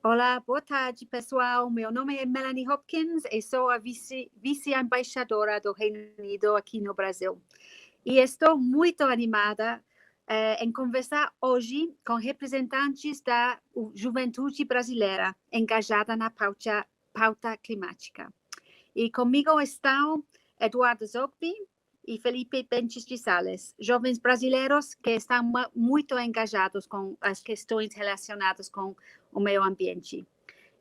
Olá, boa tarde, pessoal. Meu nome é Melanie Hopkins e sou a vice-embaixadora do Reino Unido aqui no Brasil. E estou muito animada em conversar hoje com representantes da juventude brasileira engajada na pauta climática. E comigo estão Eduardo Zogby e Felipe Benches de Sales, jovens brasileiros que estão muito engajados com as questões relacionadas com o meio ambiente.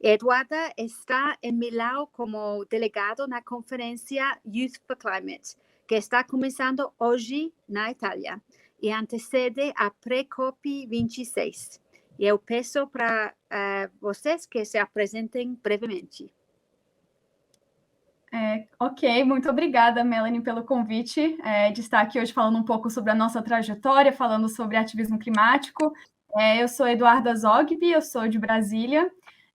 Eduarda está em Milão como delegado na conferência Youth for Climate, que está começando hoje na Itália e antecede a Pré-COP26. E eu peço para vocês que se apresentem brevemente. Ok, muito obrigada, Melanie, pelo convite de estar aqui hoje falando um pouco sobre a nossa trajetória, falando sobre ativismo climático. Eu sou Eduarda Zogby, eu sou de Brasília,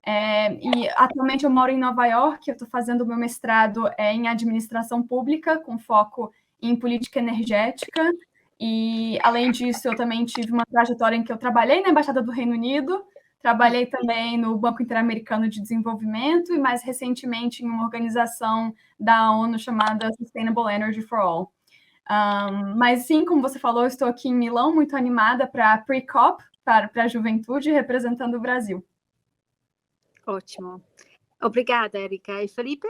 e atualmente eu moro em Nova York. Eu estou fazendo o meu mestrado em administração pública, com foco em política energética, e, além disso, eu também tive uma trajetória em que eu trabalhei na Embaixada do Reino Unido, trabalhei também no Banco Interamericano de Desenvolvimento e, mais recentemente, em uma organização da ONU chamada Sustainable Energy for All. Mas sim, como você falou, eu estou aqui em Milão, muito animada para a Pre-COP, para a juventude, representando o Brasil. Ótimo. Obrigada, Erika. E Felipe?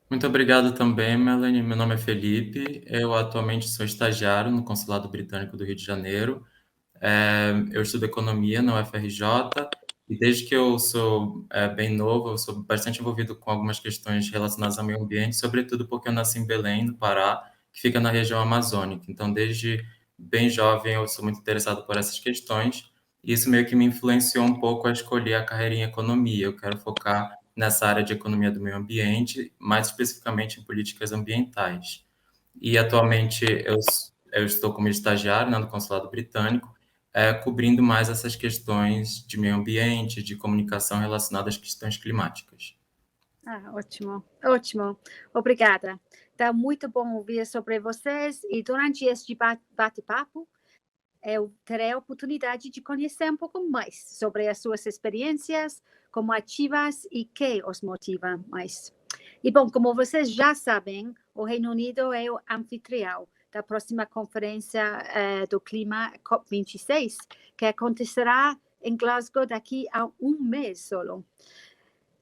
Muito obrigado também, Melanie. Meu nome é Felipe. Eu atualmente sou estagiário no Consulado Britânico do Rio de Janeiro. Eu estudo economia na UFRJ e desde que eu sou bem novo, eu sou bastante envolvido com algumas questões relacionadas ao meio ambiente, sobretudo porque eu nasci em Belém, no Pará, que fica na região amazônica. Então, desde bem jovem, eu sou muito interessado por essas questões e isso meio que me influenciou um pouco a escolher a carreira em economia. Eu quero focar nessa área de economia do meio ambiente, mais especificamente em políticas ambientais. E atualmente eu estou como estagiário, né, no Consulado Britânico, cobrindo mais essas questões de meio ambiente, de comunicação relacionadas às questões climáticas. Ótimo, ótimo. Obrigada. Tá muito bom ouvir sobre vocês e durante este bate-papo eu terei a oportunidade de conhecer um pouco mais sobre as suas experiências como ativas e que os motiva mais. E bom, como vocês já sabem, o Reino Unido é o anfitrião da próxima conferência do clima COP26, que acontecerá em Glasgow daqui a um mês solo.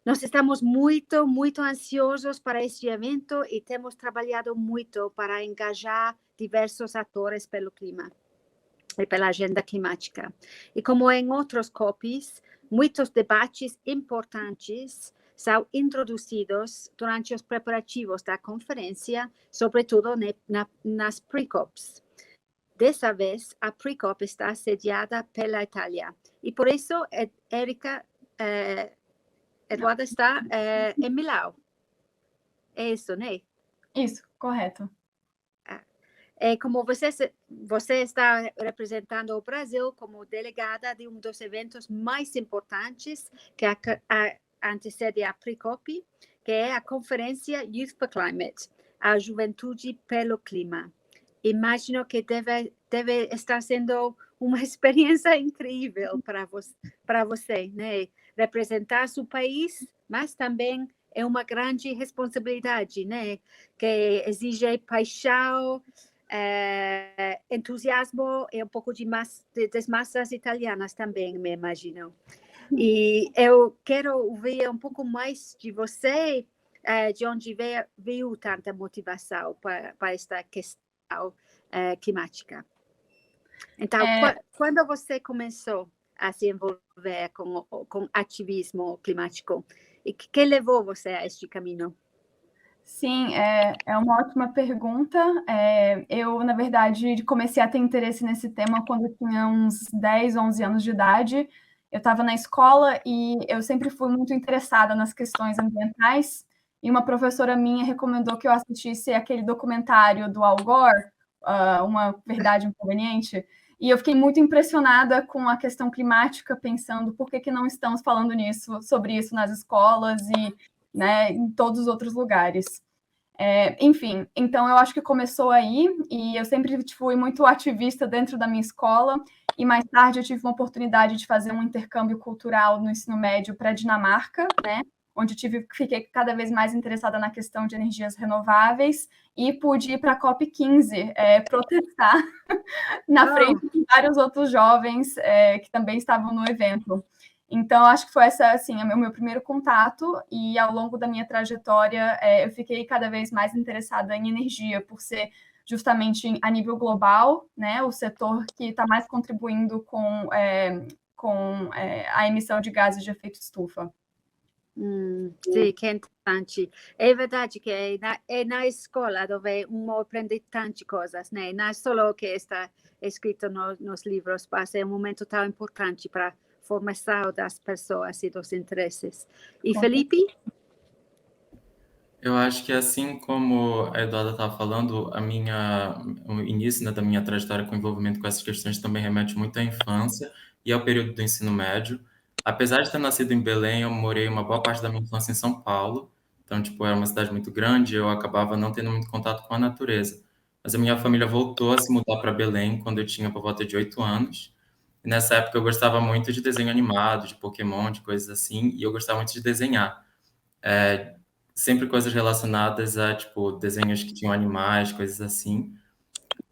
Nós estamos muito, muito ansiosos para este evento e temos trabalhado muito para engajar diversos atores pelo clima e pela agenda climática. E como em outros COPs, muitos debates importantes são introduzidos durante os preparativos da conferência, sobretudo nas pre-COPs. Dessa vez, a pre-COP está sediada pela Itália. E por isso, Erika, Eduardo está em Milão. É isso, né? Isso, correto. Como você está representando o Brasil como delegada de um dos eventos mais importantes que antecede a Pre-COP, que é a conferência Youth for Climate, a juventude pelo clima. Imagino que deve estar sendo uma experiência incrível para você, né? Representar seu país, mas também é uma grande responsabilidade, né? Que exige paixão, entusiasmo e um pouco das massas italianas também, me imagino. E eu quero ouvir um pouco mais de você, de onde veio tanta motivação para esta questão climática. Então, quando você começou a se envolver com ativismo climático, e que levou você a este caminho? Sim, é uma ótima pergunta. Eu, na verdade, comecei a ter interesse nesse tema quando eu tinha uns 10, 11 anos de idade. Eu estava na escola e eu sempre fui muito interessada nas questões ambientais. E uma professora minha recomendou que eu assistisse aquele documentário do Al Gore, Uma Verdade Inconveniente. E eu fiquei muito impressionada com a questão climática, pensando por que não estamos falando sobre isso nas escolas e, né, em todos os outros lugares. Enfim, então eu acho que começou aí, e eu sempre fui muito ativista dentro da minha escola, e mais tarde eu tive uma oportunidade de fazer um intercâmbio cultural no ensino médio para a Dinamarca, né? Onde fiquei cada vez mais interessada na questão de energias renováveis, e pude ir para a COP15 protestar na frente de vários outros jovens que também estavam no evento. Então, acho que foi assim, o meu primeiro contato, e ao longo da minha trajetória eu fiquei cada vez mais interessada em energia, por ser justamente a nível global, né, o setor que está mais contribuindo com a emissão de gases de efeito estufa. Sim, que interessante. É verdade que é na escola dove uno aprende tante coisas, né? Não é só o que está escrito nos livros, mas é um momento tão importante para a formação das pessoas e dos interesses. E Felipe? Eu acho que assim como a Eduarda estava falando, o início, né, da minha trajetória com envolvimento com essas questões também remete muito à infância e ao período do ensino médio. Apesar de ter nascido em Belém, eu morei uma boa parte da minha infância em São Paulo. Então, tipo, era uma cidade muito grande, eu acabava não tendo muito contato com a natureza. Mas a minha família voltou a se mudar para Belém quando eu tinha por volta de 8 anos. E nessa época eu gostava muito de desenho animado, de Pokémon, de coisas assim, e eu gostava muito de desenhar. Sempre coisas relacionadas a, tipo, desenhos que tinham animais, coisas assim.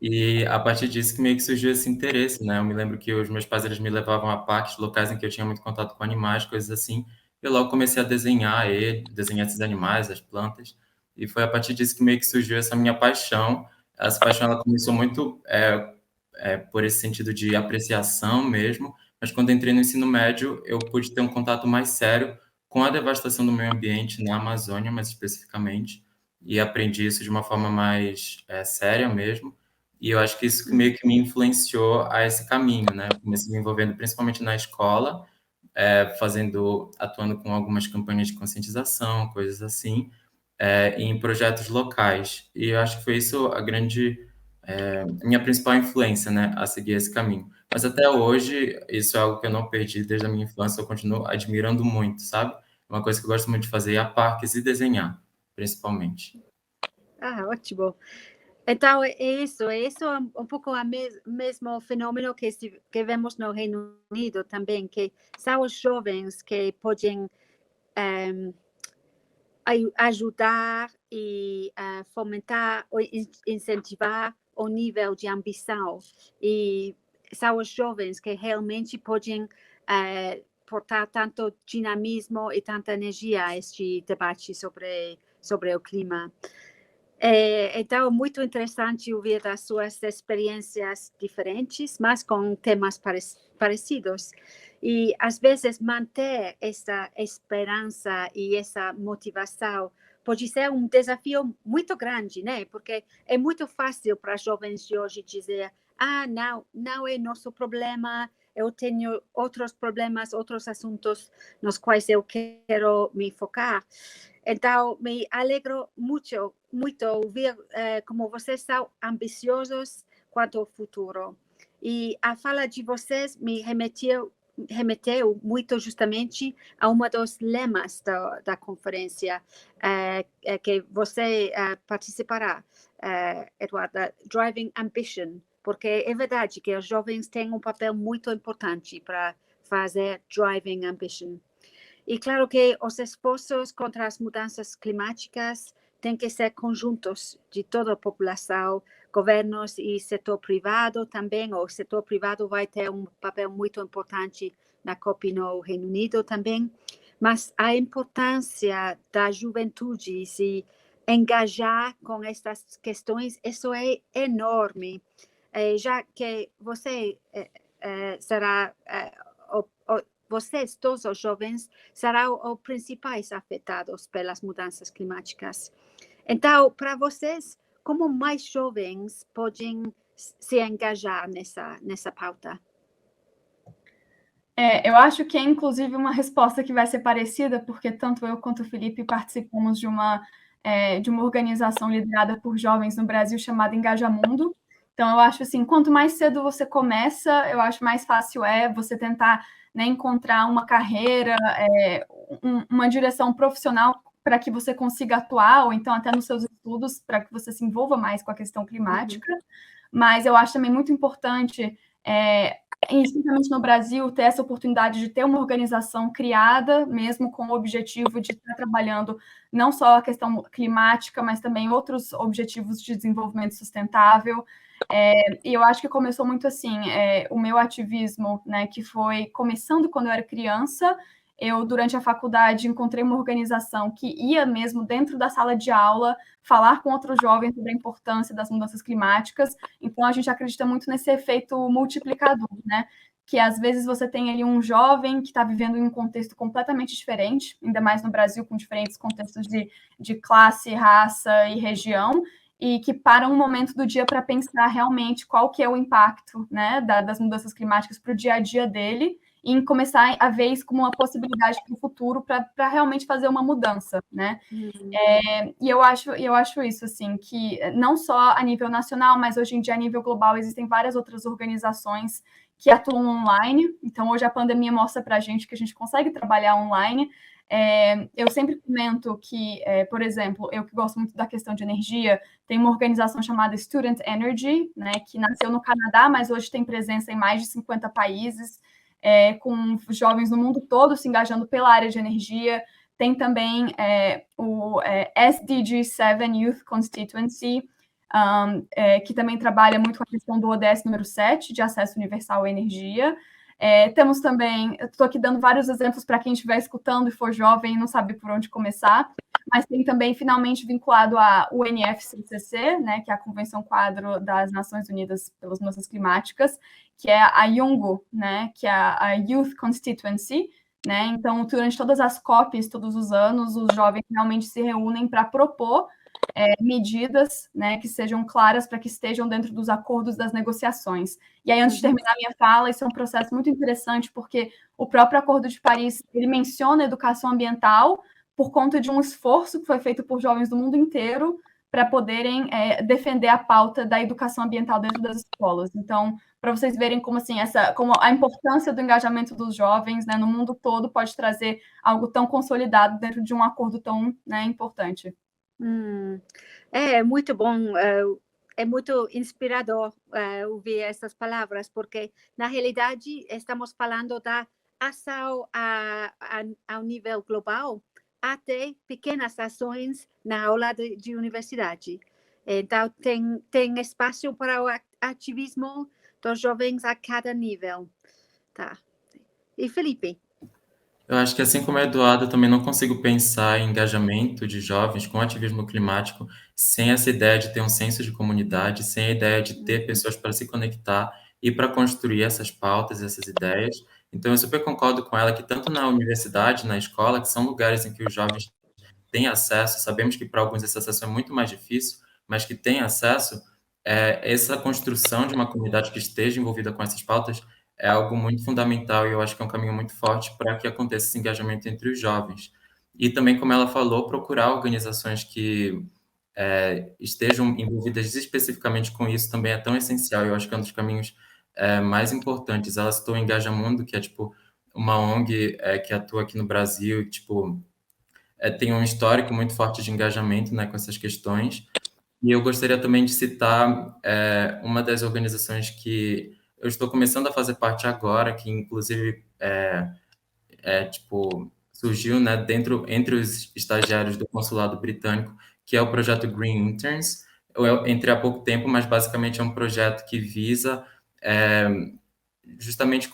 E a partir disso que meio que surgiu esse interesse, né? Eu me lembro que os meus pais, eles me levavam a parques, locais em que eu tinha muito contato com animais, coisas assim. E eu logo comecei a desenhar esses animais, as plantas. E foi a partir disso que meio que surgiu essa minha paixão. Essa paixão, ela começou muito por esse sentido de apreciação mesmo. Mas quando entrei no ensino médio, eu pude ter um contato mais sério com a devastação do meio ambiente na Amazônia, mais especificamente. E aprendi isso de uma forma mais séria mesmo. E eu acho que isso que meio que me influenciou a esse caminho, né? Eu comecei me envolvendo principalmente na escola, atuando com algumas campanhas de conscientização, coisas assim, em projetos locais. E eu acho que foi isso minha principal influência, né? A seguir esse caminho. Mas até hoje, isso é algo que eu não perdi desde a minha infância, eu continuo admirando muito, sabe? Uma coisa que eu gosto muito de fazer é ir a parques e desenhar, principalmente. Ótimo. Então, é isso um pouco o mesmo fenômeno que vemos no Reino Unido também, que são os jovens que podem ajudar e fomentar ou incentivar o nível de ambição. E são os jovens que realmente podem portar tanto dinamismo e tanta energia a este debate sobre o clima. Então, muito interessante ouvir as suas experiências diferentes, mas com temas parecidos. E, às vezes, manter essa esperança e essa motivação pode ser um desafio muito grande, né? Porque é muito fácil para jovens de hoje dizer: não é nosso problema, eu tenho outros problemas, outros assuntos nos quais eu quero me focar. Então, me alegro muito ouvir como vocês são ambiciosos quanto ao futuro. E a fala de vocês me remeteu muito justamente a um dos lemas da conferência que você participará, Eduarda, Driving Ambition, porque é verdade que os jovens têm um papel muito importante para fazer Driving Ambition. E claro que os esforços contra as mudanças climáticas têm que ser conjuntos de toda a população, governos e setor privado também. O setor privado vai ter um papel muito importante na COP no Reino Unido também. Mas a importância da juventude se engajar com estas questões, isso é enorme. Já que você será vocês, todos os jovens, serão os principais afetados pelas mudanças climáticas. Então, para vocês, como mais jovens podem se engajar nessa pauta? Eu acho que é, inclusive, uma resposta que vai ser parecida, porque tanto eu quanto o Felipe participamos de uma organização liderada por jovens no Brasil chamada Engajamundo. Então, eu acho assim, quanto mais cedo você começa, eu acho mais fácil você tentar, né, encontrar uma carreira, uma direção profissional para que você consiga atuar, ou então até nos seus estudos, para que você se envolva mais com a questão climática. Mas eu acho também muito importante, principalmente no Brasil, ter essa oportunidade de ter uma organização criada, mesmo com o objetivo de estar trabalhando não só a questão climática, mas também outros objetivos de desenvolvimento sustentável. E eu acho que começou muito assim, o meu ativismo, né, que foi começando quando eu era criança. Eu, durante a faculdade, encontrei uma organização que ia mesmo dentro da sala de aula falar com outros jovens sobre a importância das mudanças climáticas. Então, a gente acredita muito nesse efeito multiplicador, né? Que às vezes você tem ali um jovem que está vivendo em um contexto completamente diferente, ainda mais no Brasil, com diferentes contextos de classe, raça e região, e que para um momento do dia para pensar realmente qual que é o impacto, né, das mudanças climáticas para o dia a dia dele, e em começar a ver isso como uma possibilidade para o futuro, para realmente fazer uma mudança, né? E eu acho isso, assim, que não só a nível nacional, mas hoje em dia a nível global existem várias outras organizações que atuam online. Então, hoje a pandemia mostra para a gente que a gente consegue trabalhar online. Eu sempre comento que, por exemplo, eu que gosto muito da questão de energia, tem uma organização chamada Student Energy, né, que nasceu no Canadá, mas hoje tem presença em mais de 50 países, com jovens no mundo todo se engajando pela área de energia. Tem também o SDG 7 Youth Constituency, que também trabalha muito com a questão do ODS número 7, de acesso universal à energia. Temos também, estou aqui dando vários exemplos para quem estiver escutando e for jovem e não sabe por onde começar, mas tem também, finalmente, vinculado à UNFCCC, né, que é a Convenção Quadro das Nações Unidas pelas Mudanças Climáticas, que é a YUNGO, né, que é a Youth Constituency, né? Então, durante todas as COPs, todos os anos, os jovens realmente se reúnem para propor medidas, né, que sejam claras para que estejam dentro dos acordos das negociações. E aí, antes de terminar a minha fala, isso é um processo muito interessante, porque o próprio Acordo de Paris, ele menciona a educação ambiental por conta de um esforço que foi feito por jovens do mundo inteiro para poderem defender a pauta da educação ambiental dentro das escolas. Então, para vocês verem como, assim, como a importância do engajamento dos jovens, né, no mundo todo pode trazer algo tão consolidado dentro de um acordo tão, né, importante. É muito bom, é muito inspirador ouvir essas palavras, porque, na realidade, estamos falando da ação ao nível global, até pequenas ações na aula de universidade. Então, tem espaço para o ativismo dos jovens a cada nível. Tá. E Felipe? Eu acho que, assim como a Eduarda, eu também não consigo pensar em engajamento de jovens com ativismo climático sem essa ideia de ter um senso de comunidade, sem a ideia de ter pessoas para se conectar e para construir essas pautas, essas ideias. Então, eu super concordo com ela que tanto na universidade, na escola, que são lugares em que os jovens têm acesso, sabemos que para alguns esse acesso é muito mais difícil, mas que têm acesso, essa construção de uma comunidade que esteja envolvida com essas pautas é algo muito fundamental e eu acho que é um caminho muito forte para que aconteça esse engajamento entre os jovens. E também, como ela falou, procurar organizações que estejam envolvidas especificamente com isso também é tão essencial. Eu acho que é um dos caminhos mais importantes. Ela citou o Engaja Mundo, que é tipo uma ONG que atua aqui no Brasil, e, tipo, tem um histórico muito forte de engajamento, né, com essas questões. E eu gostaria também de citar uma das organizações que eu estou começando a fazer parte agora, que inclusive tipo, surgiu, né, entre os estagiários do consulado britânico, que é o projeto Green Interns. Eu entrei há pouco tempo, mas basicamente é um projeto que visa justamente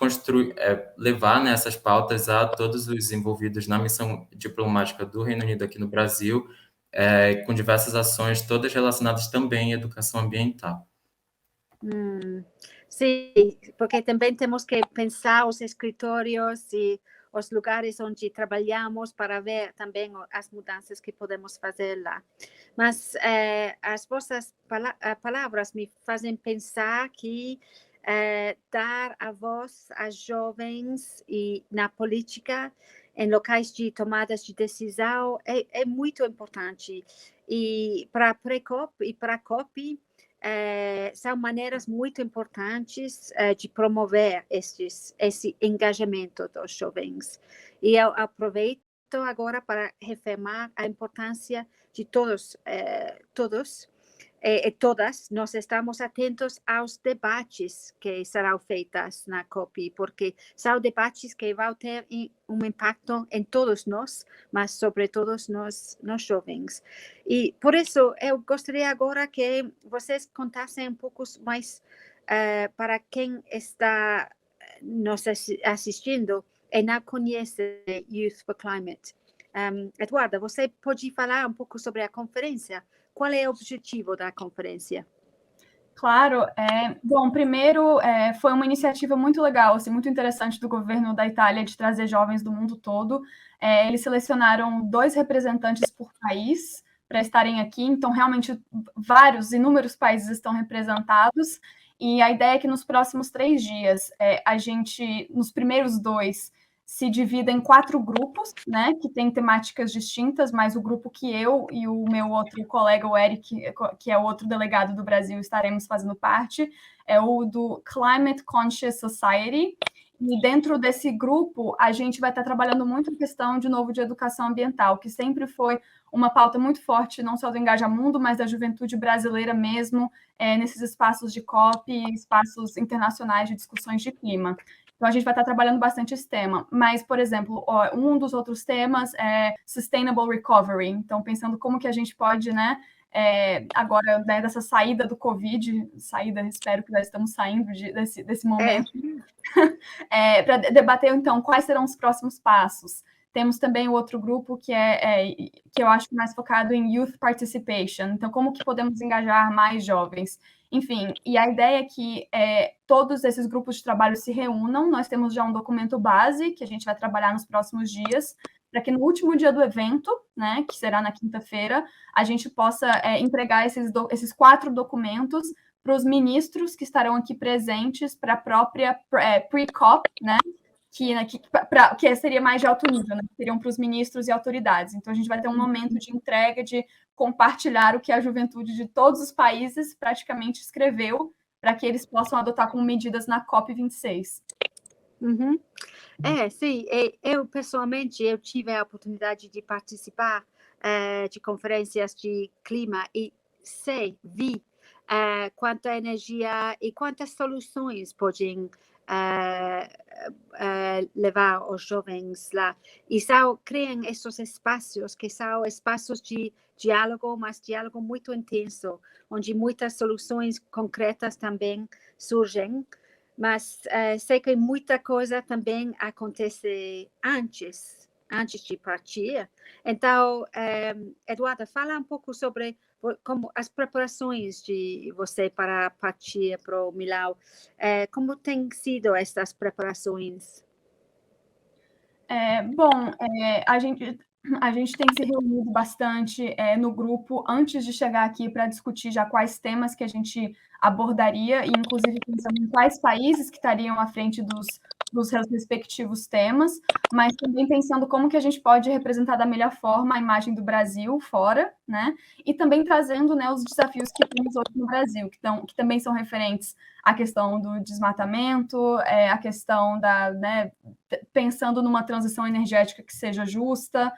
levar, né, essas pautas a todos os envolvidos na missão diplomática do Reino Unido aqui no Brasil, com diversas ações, todas relacionadas também à educação ambiental. Sim, porque também temos que pensar os escritórios e os lugares onde trabalhamos para ver também as mudanças que podemos fazer lá. Mas as vossas palavras me fazem pensar que dar a voz a jovens e na política, em locais de tomadas de decisão, é muito importante. E para a Precop e para a COP, são maneiras muito importantes de promover esse engajamento dos jovens. E eu aproveito aproveito agora para reafirmar a importância de todos e todas, nós estamos atentos aos debates que serão feitos na COP, porque são debates que vão ter um impacto em todos nós, mas sobretudo nos jovens. E por isso, eu gostaria agora que vocês contassem um pouco mais para quem está nos assistindo e não conhece Youth for Climate. Eduarda, você pode falar um pouco sobre a conferência? Qual é o objetivo da conferência? Claro. Bom, primeiro, foi uma iniciativa muito legal, assim, muito interessante do governo da Itália de trazer jovens do mundo todo. Eles selecionaram 2 representantes por país para estarem aqui, então realmente inúmeros países estão representados, e a ideia é que nos próximos 3 dias, a gente, nos primeiros 2, se divida em 4 grupos, né, que têm temáticas distintas, mas o grupo que eu e o meu outro colega, o Eric, que é o outro delegado do Brasil, estaremos fazendo parte, é o do Climate Conscious Society. E dentro desse grupo, a gente vai estar trabalhando muito em questão, de novo, de educação ambiental, que sempre foi uma pauta muito forte, não só do Engajamundo, mas da juventude brasileira mesmo, nesses espaços de COP, espaços internacionais de discussões de clima. Então, a gente vai estar trabalhando bastante esse tema. Mas, por exemplo, um dos outros temas é Sustainable Recovery. Então, pensando como que a gente pode, né, agora, né, dessa saída do Covid, espero que já estamos saindo desse momento, para debater, então, quais serão os próximos passos. Temos também o outro grupo que eu acho mais focado em Youth Participation. Então, como que podemos engajar mais jovens? Enfim, e a ideia é que todos esses grupos de trabalho se reúnam. Nós temos já um documento base que a gente vai trabalhar nos próximos dias, para que no último dia do evento, né, que será na quinta-feira, a gente possa entregar esses 4 documentos para os ministros que estarão aqui presentes para a própria pre-COP, né, que seria mais de alto nível, né? Seriam para os ministros e autoridades. Então, a gente vai ter um momento de entrega, de compartilhar o que a juventude de todos os países praticamente escreveu, para que eles possam adotar como medidas na COP26. Uhum. Sim. Eu, pessoalmente, eu tive a oportunidade de participar de conferências de clima e vi quanta energia e quantas soluções podem levar os jovens lá. E criam esses espaços que são espaços de diálogo, mas diálogo muito intenso, onde muitas soluções concretas também surgem. Mas sei que muita coisa também acontece antes de partir. Então, Eduarda, fala um pouco sobre como as preparações de você para partir para o Milão. Como têm sido essas preparações? Bom, a gente tem se reunido bastante no grupo antes de chegar aqui para discutir já quais temas que a gente abordaria, e inclusive pensando em quais países que estariam à frente dos respectivos temas, mas também pensando como que a gente pode representar da melhor forma a imagem do Brasil fora, né? E também trazendo, né, os desafios que temos hoje no Brasil, que também são referentes à questão do desmatamento, a questão né, pensando numa transição energética que seja justa,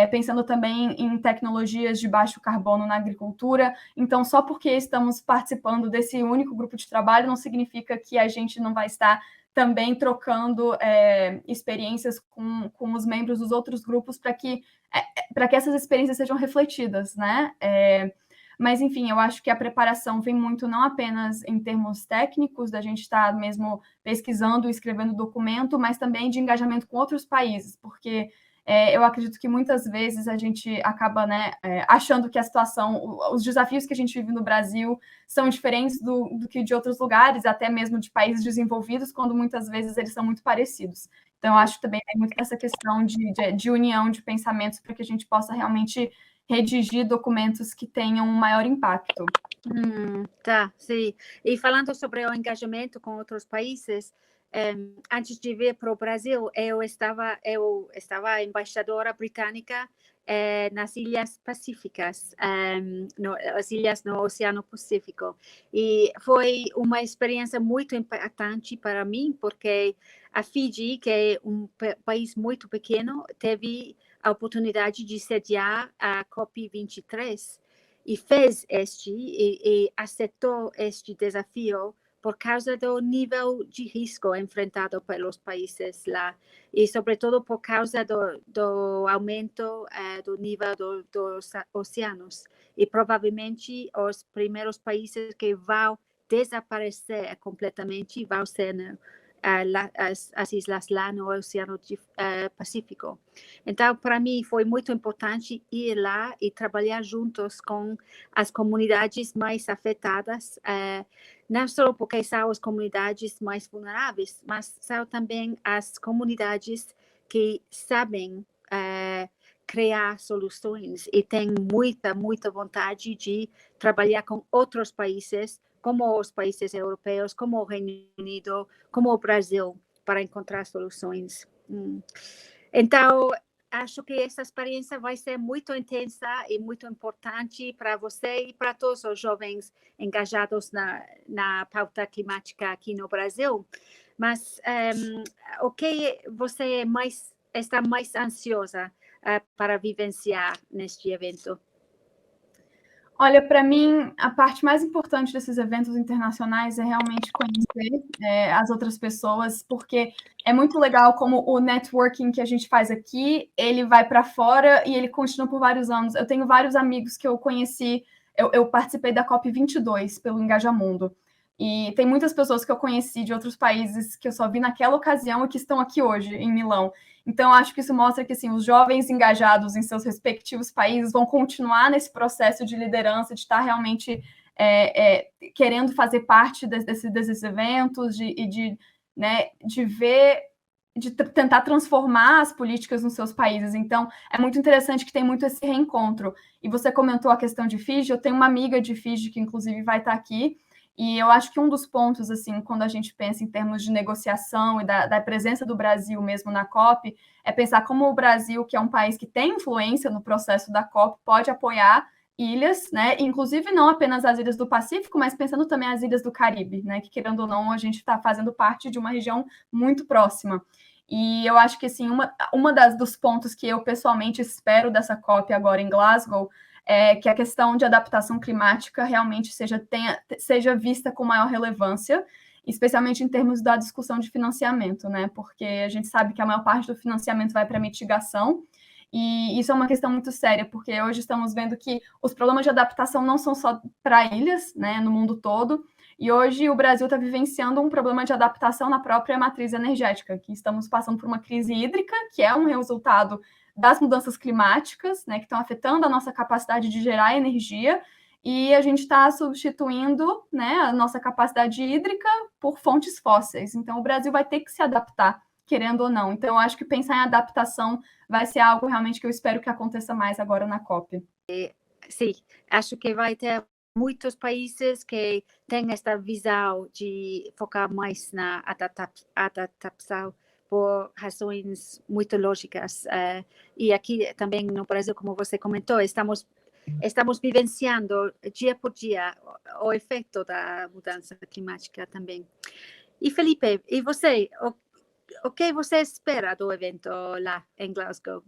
pensando também em tecnologias de baixo carbono na agricultura. Então, só porque estamos participando desse único grupo de trabalho não significa que a gente não vai estar também trocando experiências com os membros dos outros grupos para que essas experiências sejam refletidas, né? Mas, enfim, eu acho que a preparação vem muito não apenas em termos técnicos, da gente estar mesmo pesquisando e escrevendo documento, mas também de engajamento com outros países, porque eu acredito que muitas vezes a gente acaba, né, achando que a situação, os desafios que a gente vive no Brasil são diferentes do que de outros lugares, até mesmo de países desenvolvidos, quando muitas vezes eles são muito parecidos. Então, eu acho que também é muito dessa questão de união de pensamentos para que a gente possa realmente redigir documentos que tenham um maior impacto. Tá, sim. E falando sobre o engajamento com outros países, antes de vir para o Brasil, eu estava embaixadora britânica nas Ilhas Pacíficas, as ilhas no Oceano Pacífico. E foi uma experiência muito impactante para mim, porque a Fiji, que é um país muito pequeno, teve a oportunidade de sediar a COP23 e fez e aceitou este desafio por causa do nível de risco enfrentado pelos países lá e, sobretudo, por causa do aumento do nível dos oceanos. E provavelmente os primeiros países que vão desaparecer completamente vão ser as islas lá no Oceano Pacífico. Então, para mim, foi muito importante ir lá e trabalhar juntos com as comunidades mais afetadas, não só porque são as comunidades mais vulneráveis, mas são também as comunidades que sabem criar soluções e têm muita vontade de trabalhar com outros países, como os países europeus, como o Reino Unido, como o Brasil, para encontrar soluções. Então, acho que essa experiência vai ser muito intensa e muito importante para você e para todos os jovens engajados na pauta climática aqui no Brasil. Mas o que você está mais ansiosa para vivenciar neste evento? Olha, para mim, a parte mais importante desses eventos internacionais é realmente conhecer as outras pessoas, porque é muito legal como o networking que a gente faz aqui, ele vai para fora e ele continua por vários anos. Eu tenho vários amigos que eu conheci, eu participei da COP22 pelo Engajamundo, e tem muitas pessoas que eu conheci de outros países que eu só vi naquela ocasião e que estão aqui hoje, em Milão. Então, acho que isso mostra que assim, os jovens engajados em seus respectivos países vão continuar nesse processo de liderança, de estar realmente querendo fazer parte desses eventos, de ver, de tentar transformar as políticas nos seus países. Então, é muito interessante que tem muito esse reencontro. E você comentou a questão de Fiji, eu tenho uma amiga de Fiji que, inclusive, vai estar aqui, e eu acho que um dos pontos, assim, quando a gente pensa em termos de negociação e da presença do Brasil mesmo na COP, é pensar como o Brasil, que é um país que tem influência no processo da COP, pode apoiar ilhas, né? Inclusive não apenas as ilhas do Pacífico, mas pensando também as ilhas do Caribe, né? Que, querendo ou não, a gente está fazendo parte de uma região muito próxima. E eu acho que, assim, uma dos pontos que eu pessoalmente espero dessa COP agora em Glasgow que a questão de adaptação climática realmente seja vista com maior relevância, especialmente em termos da discussão de financiamento, né? Porque a gente sabe que a maior parte do financiamento vai para mitigação, e isso é uma questão muito séria, porque hoje estamos vendo que os problemas de adaptação não são só para ilhas, né, no mundo todo, e hoje o Brasil está vivenciando um problema de adaptação na própria matriz energética, que estamos passando por uma crise hídrica, que é um resultado das mudanças climáticas, né, que estão afetando a nossa capacidade de gerar energia, e a gente está substituindo, né, a nossa capacidade hídrica por fontes fósseis. Então, o Brasil vai ter que se adaptar, querendo ou não. Então, eu acho que pensar em adaptação vai ser algo realmente que eu espero que aconteça mais agora na COP. Sim, acho que vai ter muitos países que têm esta visão de focar mais na adaptação por razões muito lógicas. E aqui também no Brasil, como você comentou, estamos vivenciando dia por dia o efeito da mudança climática também. E Felipe, e você, o que você espera do evento lá em Glasgow?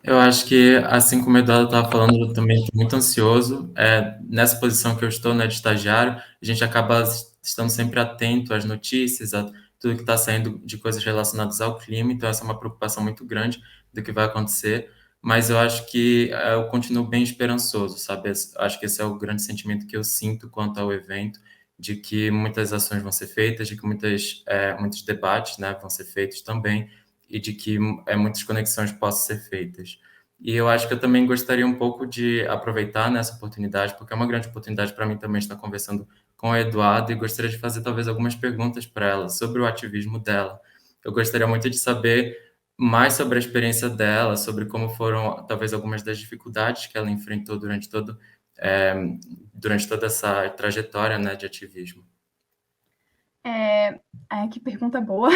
Eu acho que, assim como o Eduardo estava falando, eu também estou muito ansioso. Nessa posição que eu estou, né, de estagiário, a gente acaba estando sempre atento às notícias, a tudo que está saindo de coisas relacionadas ao clima, então essa é uma preocupação muito grande do que vai acontecer, mas eu acho que eu continuo bem esperançoso, sabe? Acho que esse é o grande sentimento que eu sinto quanto ao evento, de que muitas ações vão ser feitas, de que muitos debates, né, vão ser feitos também, e de que muitas conexões possam ser feitas. E eu acho que eu também gostaria um pouco de aproveitar nessa oportunidade, porque é uma grande oportunidade para mim também estar conversando com a Eduardo, e gostaria de fazer talvez algumas perguntas para ela sobre o ativismo dela. Eu gostaria muito de saber mais sobre a experiência dela, sobre como foram talvez algumas das dificuldades que ela enfrentou durante toda essa trajetória, né, de ativismo. Que pergunta boa.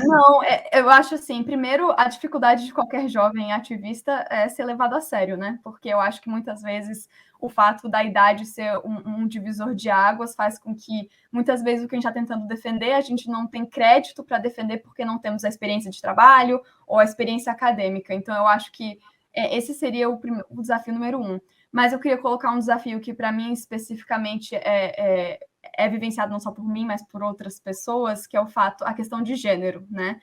Não, eu acho assim, primeiro, a dificuldade de qualquer jovem ativista é ser levado a sério, né? Porque eu acho que muitas vezes o fato da idade ser um divisor de águas faz com que, muitas vezes, o que a gente está tentando defender, a gente não tem crédito para defender porque não temos a experiência de trabalho ou a experiência acadêmica. Então, eu acho que esse seria o desafio número 1. Mas eu queria colocar um desafio que, para mim, especificamente, é vivenciado não só por mim, mas por outras pessoas, que é a questão de gênero, né?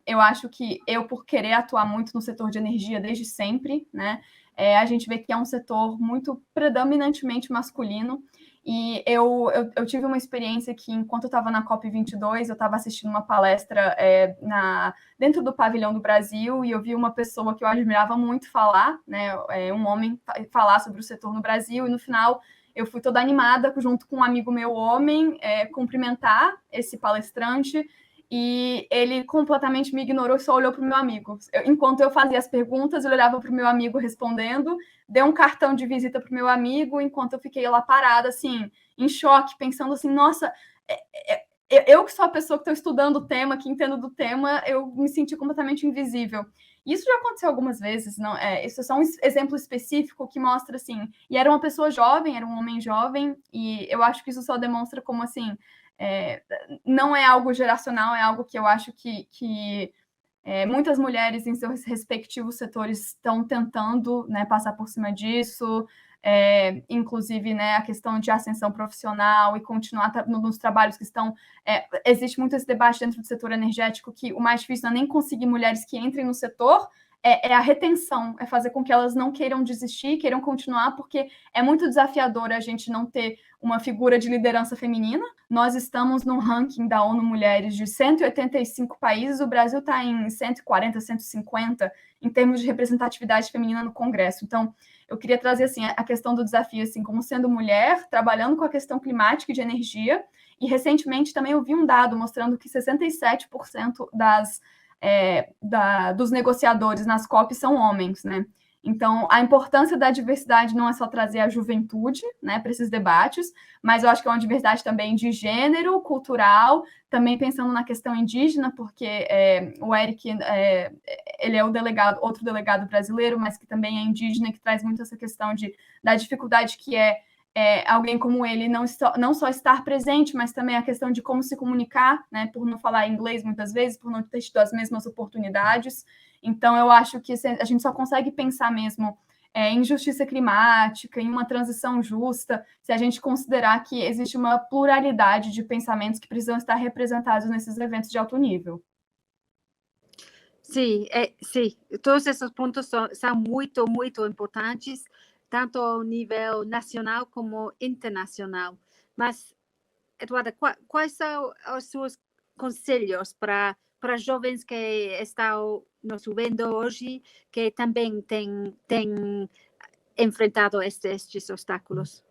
Eu acho que por querer atuar muito no setor de energia desde sempre, né? A gente vê que é um setor muito predominantemente masculino, e eu tive uma experiência que, enquanto eu estava na COP22, eu estava assistindo uma palestra dentro do pavilhão do Brasil, e eu vi uma pessoa que eu admirava muito falar, né, um homem falar sobre o setor no Brasil, e no final eu fui toda animada, junto com um amigo meu homem, cumprimentar esse palestrante, e ele completamente me ignorou e só olhou para o meu amigo. Enquanto eu fazia as perguntas, ele olhava para o meu amigo respondendo, deu um cartão de visita para o meu amigo, enquanto eu fiquei lá parada, assim, em choque, pensando assim, nossa, eu que sou a pessoa que estou estudando o tema, que entendo do tema, eu me senti completamente invisível. Isso já aconteceu algumas vezes, não? Isso é só um exemplo específico que mostra, assim, e era uma pessoa jovem, era um homem jovem, e eu acho que isso só demonstra como, assim, não é algo geracional, é algo que eu acho que muitas mulheres em seus respectivos setores estão tentando, né, passar por cima disso, inclusive, né, a questão de ascensão profissional e continuar nos trabalhos que estão... existe muito esse debate dentro do setor energético que o mais difícil não é nem conseguir mulheres que entrem no setor, é a retenção, é fazer com que elas não queiram desistir, queiram continuar, porque é muito desafiador a gente não ter uma figura de liderança feminina. Nós estamos no ranking da ONU Mulheres de 185 países, o Brasil está em 140, 150, em termos de representatividade feminina no Congresso. Então, eu queria trazer assim, a questão do desafio, assim, como sendo mulher, trabalhando com a questão climática e de energia, e recentemente também eu vi um dado mostrando que 67% dos negociadores nas COP são homens, né? Então, a importância da diversidade não é só trazer a juventude, né, para esses debates, mas eu acho que é uma diversidade também de gênero, cultural, também pensando na questão indígena, porque o Eric, ele é outro delegado brasileiro, mas que também é indígena, que traz muito essa questão da dificuldade que alguém como ele não só estar presente, mas também a questão de como se comunicar, né, por não falar inglês muitas vezes, por não ter tido as mesmas oportunidades. Então, eu acho que a gente só consegue pensar mesmo em justiça climática, em uma transição justa, se a gente considerar que existe uma pluralidade de pensamentos que precisam estar representados nesses eventos de alto nível. Sim, sim. Todos esses pontos são muito, muito importantes, tanto ao nível nacional como internacional. Mas, Eduarda, quais são os seus conselhos para jovens que estão nos vendo hoje, que também têm enfrentado estes obstáculos?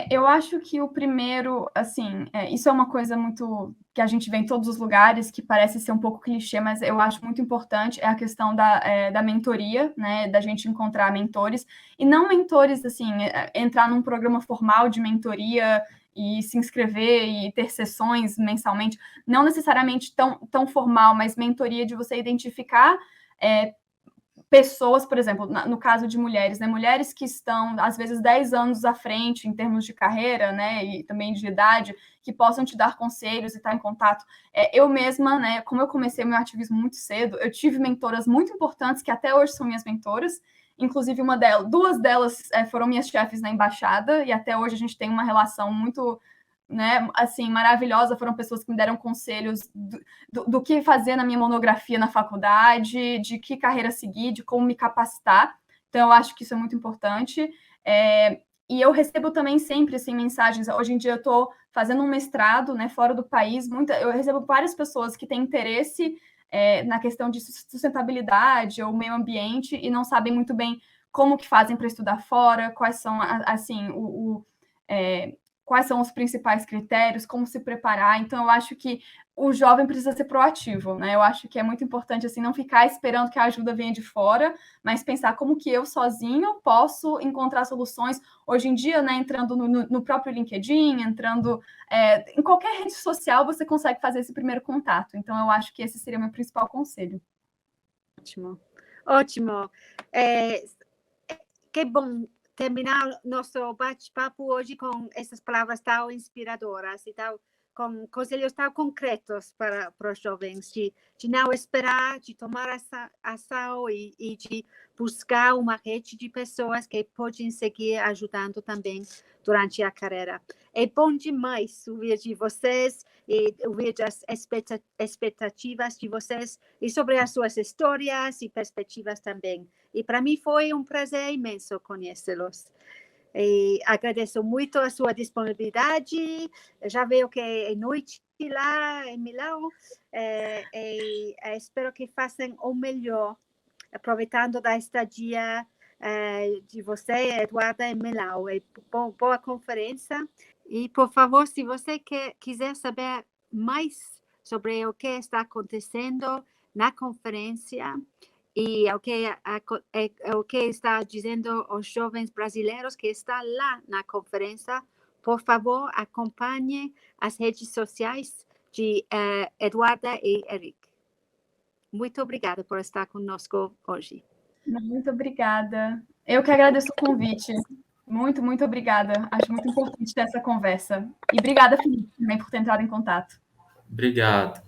Eu acho que o primeiro, assim, isso é uma coisa muito que a gente vê em todos os lugares, que parece ser um pouco clichê, mas eu acho muito importante, é a questão da mentoria, né, da gente encontrar mentores, e não mentores, assim, entrar num programa formal de mentoria e se inscrever e ter sessões mensalmente, não necessariamente tão formal, mas mentoria de você identificar pessoas, por exemplo, no caso de mulheres, né, mulheres que estão, às vezes, 10 anos à frente em termos de carreira, né, e também de idade, que possam te dar conselhos e estar em contato. Eu mesma, né, como eu comecei meu ativismo muito cedo, eu tive mentoras muito importantes, que até hoje são minhas mentoras, inclusive duas delas foram minhas chefes na embaixada, e até hoje a gente tem uma relação muito, né, assim, maravilhosa. Foram pessoas que me deram conselhos do que fazer na minha monografia na faculdade, de que carreira seguir, de como me capacitar. Então, eu acho que isso é muito importante. E eu recebo também sempre, assim, mensagens. Hoje em dia eu estou fazendo um mestrado, né, fora do país. Eu recebo várias pessoas que têm interesse na questão de sustentabilidade ou meio ambiente e não sabem muito bem como que fazem para estudar fora, quais são, assim, quais são os principais critérios, como se preparar. Então, eu acho que o jovem precisa ser proativo, né? Eu acho que é muito importante, assim, não ficar esperando que a ajuda venha de fora, mas pensar como que eu sozinho posso encontrar soluções. Hoje em dia, né, entrando no próprio LinkedIn, entrando em qualquer rede social, você consegue fazer esse primeiro contato. Então, eu acho que esse seria o meu principal conselho. Ótimo, ótimo. Que bom terminar nosso bate-papo hoje com essas palavras tão inspiradoras e com conselhos tão concretos para os jovens, de não esperar, de tomar ação e de buscar uma rede de pessoas que podem seguir ajudando também durante a carreira. É bom demais ouvir de vocês e ouvir as expectativas de vocês e sobre as suas histórias e perspectivas também. E para mim foi um prazer imenso conhecê-los. E agradeço muito a sua disponibilidade. Já vejo que é noite lá em Milão. Espero que façam o melhor, aproveitando da estadia de você, Eduarda, em Milão. Boa conferência. E, por favor, se você quiser saber mais sobre o que está acontecendo na conferência, e o que está dizendo os jovens brasileiros que estão lá na conferência, por favor, acompanhe as redes sociais de Eduarda e Eric. Muito obrigada por estar conosco hoje. Muito obrigada. Eu que agradeço o convite. Muito, muito obrigada. Acho muito importante ter essa conversa. E obrigada, Felipe, também por ter entrado em contato. Obrigado.